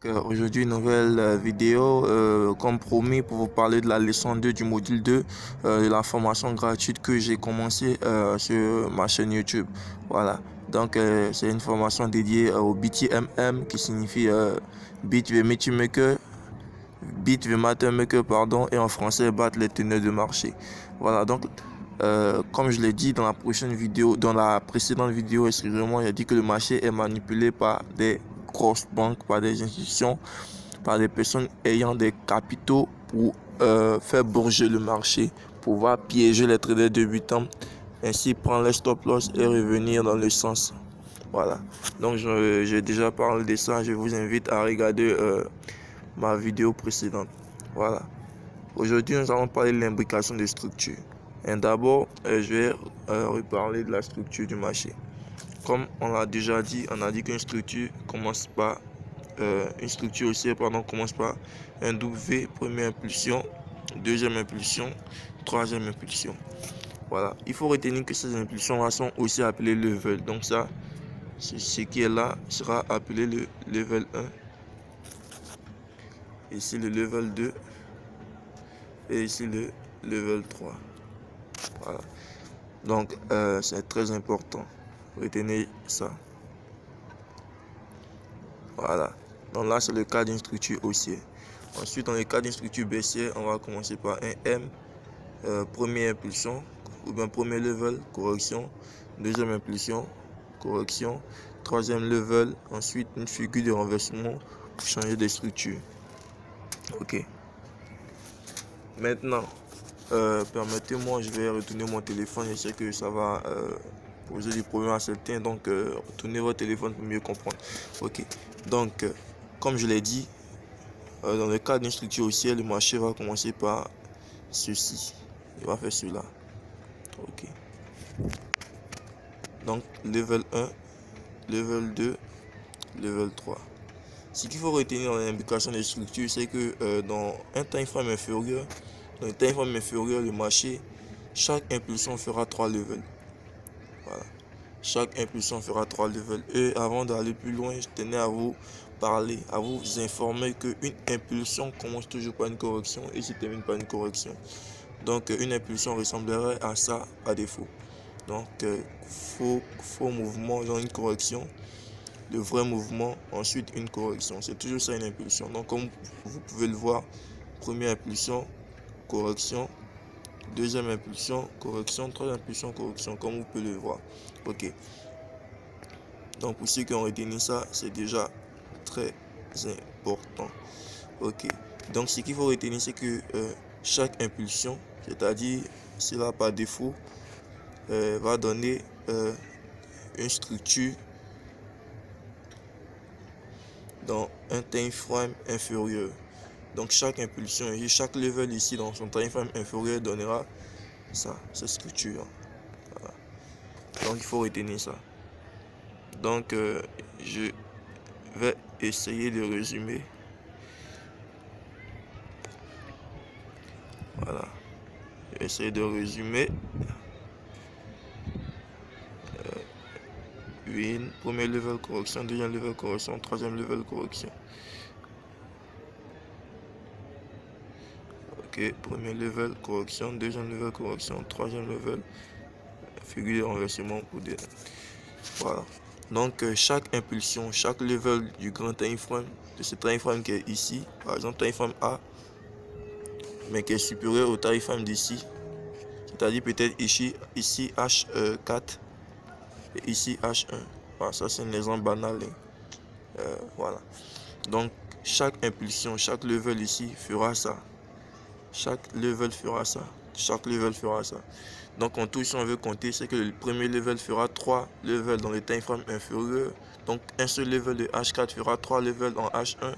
Aujourd'hui, nouvelle vidéo, comme promis, pour vous parler de la leçon 2 du module 2, de la formation gratuite que j'ai commencé sur ma chaîne YouTube. Voilà, donc c'est une formation dédiée au BTMM qui signifie Beat the Maker, Beat the Matter Maker, pardon, et en français, battre les teneurs de marché. Voilà, donc comme je l'ai dit dans la précédente vidéo, excusez-moi, j'ai dit que le marché est manipulé par des grosses banques, par des institutions, par des personnes ayant des capitaux pour faire bouger le marché, pouvoir piéger les traders débutants, ainsi prendre les stop loss et revenir dans le sens. Voilà. Donc j'ai déjà parlé de ça. Je vous invite à regarder ma vidéo précédente. Voilà. Aujourd'hui, nous allons parler de l'imbrication des structures. Et d'abord, je vais reparler de la structure du marché. Comme on l'a déjà dit, on a dit qu'une structure commence par commence par un W, première impulsion, deuxième impulsion, troisième impulsion. Voilà. Il faut retenir que ces impulsions-là sont aussi appelées level. Donc ça, ce qui est là sera appelé le level 1. Ici le level 2. Et ici le level 3. Voilà. Donc c'est très important. Retenez ça. Voilà. Donc là, c'est le cas d'une structure haussière. Ensuite, dans le cas d'une structure baissière, on va commencer par un M, première impulsion, ou bien premier level, correction, deuxième impulsion, correction, troisième level, ensuite une figure de renversement pour changer de structure. Ok. Maintenant, permettez-moi, je vais retourner mon téléphone. Je sais que ça va poser des problèmes à certains, donc retournez votre téléphone pour mieux comprendre. Ok. Donc, comme je l'ai dit, dans le cas d'une structure haussière, le marché va commencer par ceci. Il va faire cela. Ok. Donc, level 1, level 2, level 3. Ce qu'il faut retenir dans l'imbrication des structures, c'est que dans un time frame inférieur, le marché, chaque impulsion fera 3 levels. Voilà. Chaque impulsion fera 3 levels. Et avant d'aller plus loin, je tenais à vous parler, à vous informer qu'une impulsion commence toujours par une correction et se termine par une correction. Donc une impulsion ressemblerait à ça à défaut. Donc faux mouvement, genre une correction, le vrai mouvement, ensuite une correction. C'est toujours ça une impulsion. Donc comme vous pouvez le voir, première impulsion, correction, deuxième impulsion, correction, troisième impulsion, correction, comme vous pouvez le voir. Ok. Donc pour ceux qui ont retenu ça, c'est déjà très important. Ok. Donc ce qu'il faut retenir, c'est que chaque impulsion, c'est-à-dire cela par défaut, va donner une structure dans un time frame inférieur. Donc chaque impulsion et chaque level ici dans son time frame inférieur donnera ça, cette structure. Voilà. Donc il faut retenir ça. Donc je vais essayer de résumer. Voilà. Je vais essayer de résumer. Win, premier level correction, deuxième level correction, troisième level correction. Ok, premier level correction, deuxième level correction, troisième level figure de renversement pour des. Voilà. Donc chaque impulsion, chaque level du grand time frame, de ce time frame qui est ici, par exemple time frame A, mais qui est supérieur au time frame d'ici, c'est-à-dire peut-être ici H4 et ici H1. Voilà, ça c'est un exemple banal. Voilà. Donc chaque impulsion, chaque level ici fera ça. Chaque level fera ça. Chaque level fera ça. Donc en tout, si on veut compter, c'est que le premier level fera 3 levels dans le time frame inférieur. Donc un seul level de H4 fera 3 levels en H1.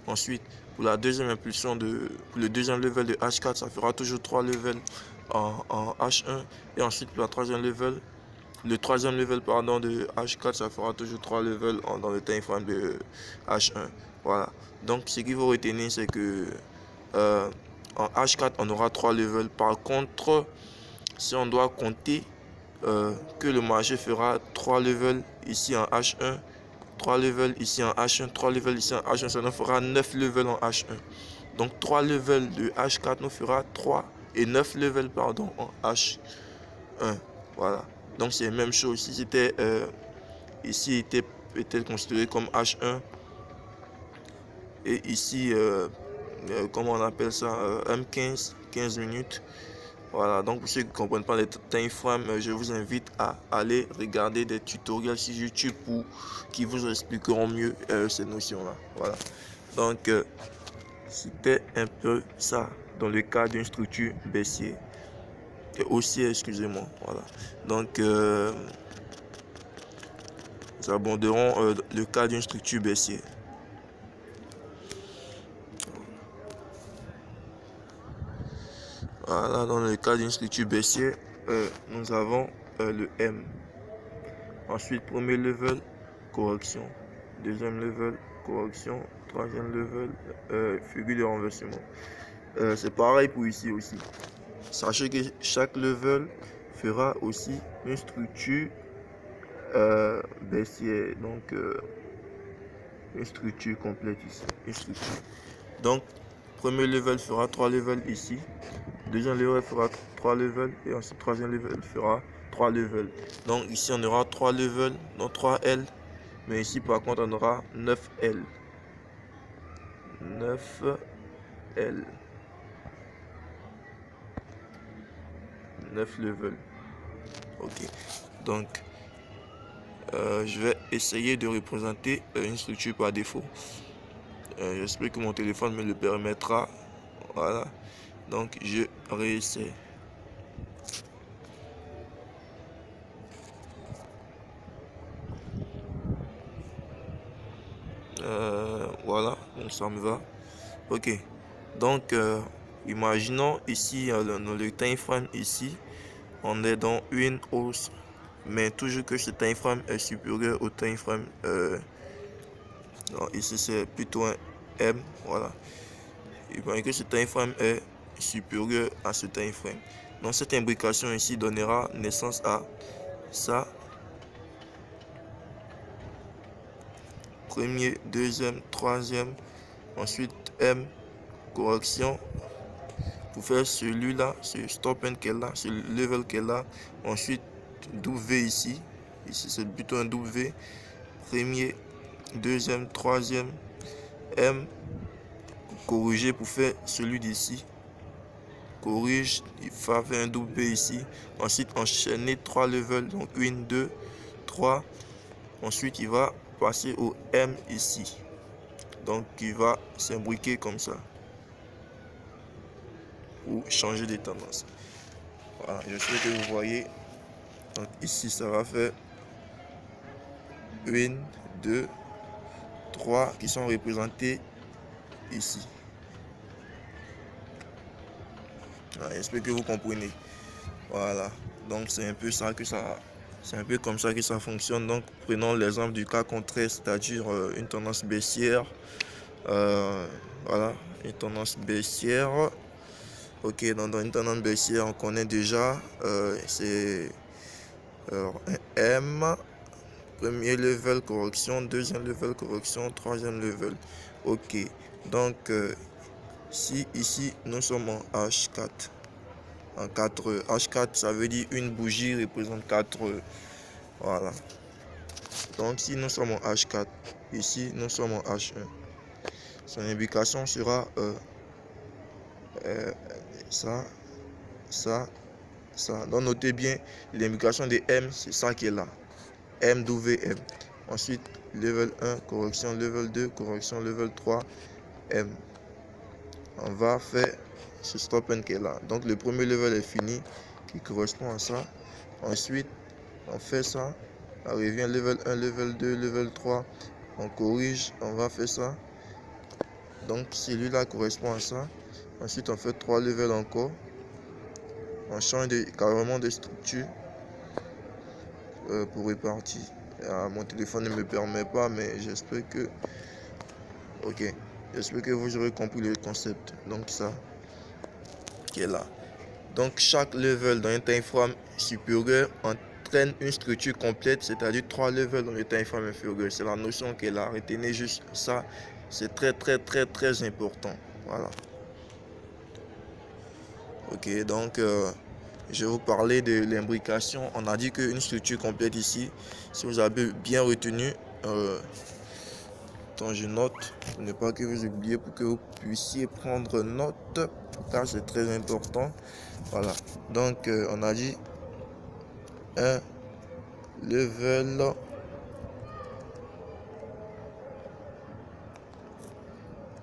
Ensuite, pour la deuxième impulsion pour le deuxième level de H4, ça fera toujours 3 levels en H1. Et ensuite pour la troisième level, le troisième level pardon, de H4, ça fera toujours 3 levels dans le time frame de H1. Voilà. Donc ce qu'il faut retenir, c'est que en H4, on aura 3 levels. Par contre, si on doit compter que le marché fera 3 levels ici en H1 3 levels ici en H1, 3 levels ici en H1, ça nous fera 9 levels en H1. Donc 3 levels de H4 nous fera 3 et 9 levels pardon en H1. Voilà. Donc c'est la même chose. Si c'était ici était peut-être considéré comme H1 et ici comment on appelle ça, M15, 15 minutes. Voilà, donc pour ceux qui ne comprennent pas les time frames, je vous invite à aller regarder des tutoriels sur YouTube qui vous expliqueront mieux ces notions-là. Voilà, donc c'était un peu ça dans le cas d'une structure baissière et haussière, excusez-moi. Voilà, donc nous aborderons le cas d'une structure baissière. Voilà, dans le cas d'une structure baissière, nous avons le M. Ensuite, premier level, correction. Deuxième level, correction. Troisième level, figure de renversement. C'est pareil pour ici aussi. Sachez que chaque level fera aussi une structure baissière. Donc, une structure complète ici. Une structure. Donc, premier level fera 3 levels ici. Deuxième level fera 3 levels. Et ensuite, troisième level fera 3 levels. Donc, ici, on aura 3 levels, donc 3 L. Mais ici, par contre, on aura 9 L. 9 L. 9 levels. Ok. Donc, je vais essayer de représenter une structure par défaut. J'espère que mon téléphone me le permettra. Voilà. Donc, je réessaye. Voilà, donc ça me va. Ok. Donc, imaginons ici, dans le time frame ici, on est dans une hausse. Mais toujours que ce time frame est supérieur au time frame. Ici, c'est plutôt un M. Voilà. Imaginez que ce time frame est supérieur à ce time frame. Donc cette imbrication ici donnera naissance à ça. Premier, deuxième, troisième. Ensuite M, correction. Pour faire celui-là, ce stop and qu'elle a, ce level qu'elle a. Ensuite W ici. Ici c'est plutôt un W. Premier, deuxième, troisième. M, corriger pour faire celui d'ici. Corrige, il va faire un double B ici. Ensuite, enchaîner 3 levels. Donc, 1, 2, 3. Ensuite, il va passer au M ici. Donc, il va s'imbriquer comme ça. Ou changer de tendance. Voilà, je sais que vous voyez. Donc, ici, ça va faire 1, 2, 3 qui sont représentés ici. Voilà, j'espère que vous comprenez. Voilà, donc c'est un peu ça que ça, c'est un peu comme ça que ça fonctionne. Donc prenons l'exemple du cas contraire, c'est-à-dire une tendance baissière. Voilà, une tendance baissière. Ok, donc dans une tendance baissière, on connaît déjà, c'est un M, premier level correction, deuxième level correction, troisième level. Ok, donc si ici nous sommes en H4. En 4 H4, ça veut dire une bougie représente 4. Voilà. Donc si nous sommes en H4, ici nous sommes en H1. Son indication sera ça, ça, ça. Donc notez bien, l'indication de M, c'est ça qui est là. MWM. Ensuite, level 1, correction, level 2, correction, level 3, M. On va faire ce stop and qui est là. Donc le premier level est fini, qui correspond à ça. Ensuite, on fait ça. On revient level 1, level 2, level 3. On corrige, on va faire ça. Donc celui-là correspond à ça. Ensuite, on fait 3 levels encore. On change carrément de structure pour répartir. Mon téléphone ne me permet pas, mais j'espère que... Ok. J'espère que vous aurez compris le concept. Donc ça qui est là. Donc chaque level dans un time frame supérieur prennent une structure complète, c'est-à-dire 3 levels dans le time frame inférieur. C'est la notion qu'elle a. Retenez juste ça. C'est très important. Voilà. Ok, donc je vais vous parler de l'imbrication. On a dit qu'une structure complète ici, si vous avez bien retenu, quand je note, pour ne pas que vous oubliez, pour que vous puissiez prendre note, car c'est très important. Voilà, donc on a dit un level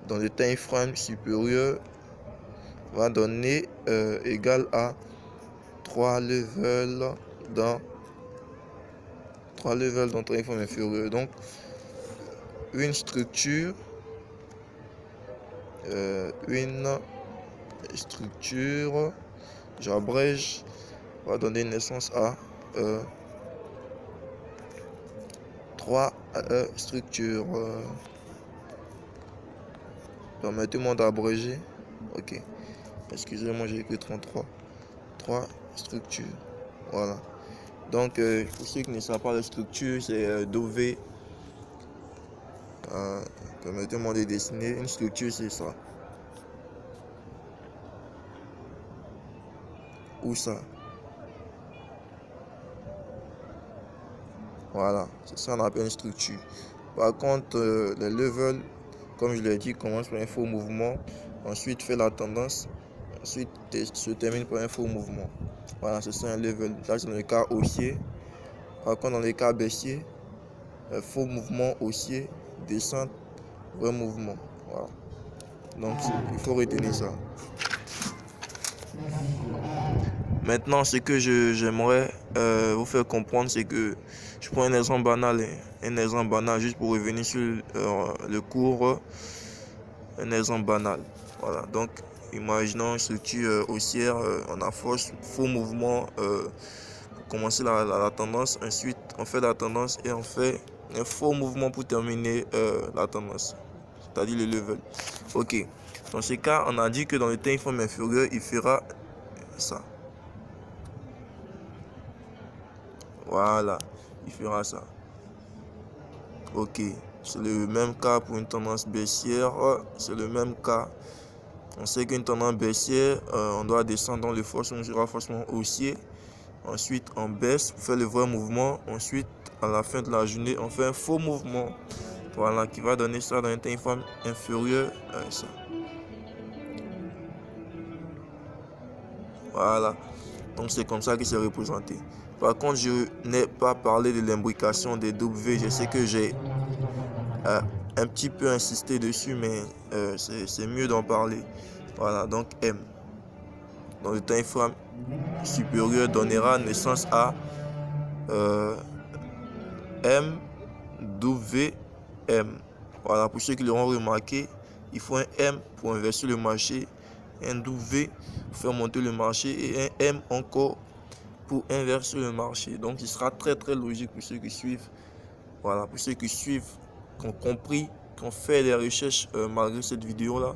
dans le time frame supérieur va donner égal à 3 levels dans time frame inférieur. Donc une structure j'abrège, va donner naissance à 3 structures. Permettez-moi d'abréger. Ok, excusez-moi, j'ai écrit 33. 3 structures. Voilà. Donc pour ceux qui ne savent pas la structure, c'est DOV. Permettez-moi de dessiner. Une structure, c'est ça. Ou ça. Voilà, c'est ça qu'on appelle une structure. Par contre, les levels, comme je l'ai dit, commence par un faux mouvement, ensuite fait la tendance, ensuite se termine par un faux mouvement. Voilà, c'est ça un level. Là, c'est dans le cas haussier. Par contre, dans les cas baissier, faux mouvement haussier, descente, vrai mouvement. Voilà. Donc, il faut retenir ça. Maintenant, ce que j'aimerais vous faire comprendre, c'est que je prends un exemple banal, juste pour revenir sur le cours. Un exemple banal. Voilà. Donc, imaginons une structure haussière, on a faux mouvement pour commencer la tendance. Ensuite, on fait la tendance et on fait un faux mouvement pour terminer la tendance, c'est-à-dire le level. Ok. Dans ce cas, on a dit que dans le time frame inférieur, il fera ça. Voilà, il fera ça. Ok, c'est le même cas pour une tendance baissière. C'est le même cas. On sait qu'une tendance baissière, on doit descendre dans le forcément, sera forcément haussier. Ensuite, on baisse pour faire le vrai mouvement. Ensuite, à la fin de la journée, on fait un faux mouvement. Voilà, qui va donner ça dans un time frame inférieur. Ça. Voilà. Donc, c'est comme ça que c'est représenté. Par contre, je n'ai pas parlé de l'imbrication des W. Je sais que j'ai un petit peu insisté dessus, mais c'est mieux d'en parler. Voilà, donc M. Dans le time frame supérieur donnera naissance à M, W, M. Voilà, pour ceux qui l'auront remarqué, il faut un M pour inverser le marché, un W pour faire monter le marché et un M encore pour inverser le marché. Donc, il sera très logique pour ceux qui suivent. Voilà, pour ceux qui suivent, qui ont compris, qui ont fait des recherches malgré cette vidéo-là,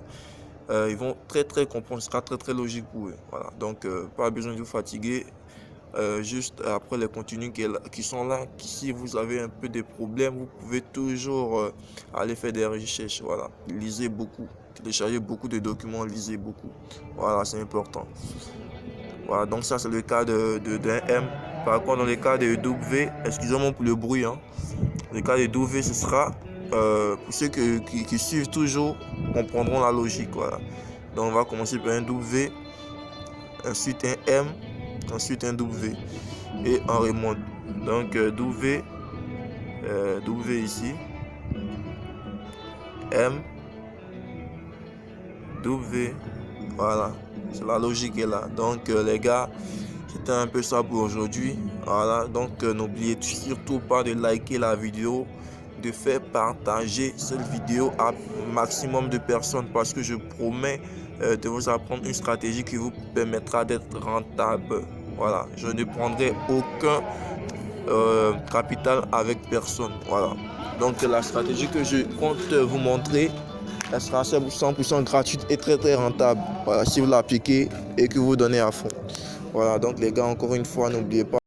ils vont très comprendre. Ce sera très logique pour eux. Voilà, donc pas besoin de vous fatiguer. Juste après les contenus qui sont là, si vous avez un peu de problèmes, vous pouvez toujours aller faire des recherches. Voilà, lisez beaucoup, téléchargez beaucoup de documents, lisez beaucoup. Voilà, c'est important. Voilà, donc ça c'est le cas d'un M. Par contre, dans le cas de W, excusez-moi pour le bruit, hein. Dans le cas de W, ce sera pour ceux qui suivent toujours, comprendront la logique. Voilà. Donc on va commencer par un W, ensuite un M, ensuite un W et on remonte. Donc W ici, M, W, voilà, c'est la logique est là. Donc les gars, c'était un peu ça pour aujourd'hui. Voilà, donc n'oubliez surtout pas de liker la vidéo, de faire partager cette vidéo à un maximum de personnes parce que je promets de vous apprendre une stratégie qui vous permettra d'être rentable. Voilà, je ne prendrai aucun capital avec personne. Voilà, donc la stratégie que je compte vous montrer, elle sera 100% gratuite et très rentable. Voilà, si vous l'appliquez et que vous donnez à fond. Voilà, donc les gars, encore une fois, n'oubliez pas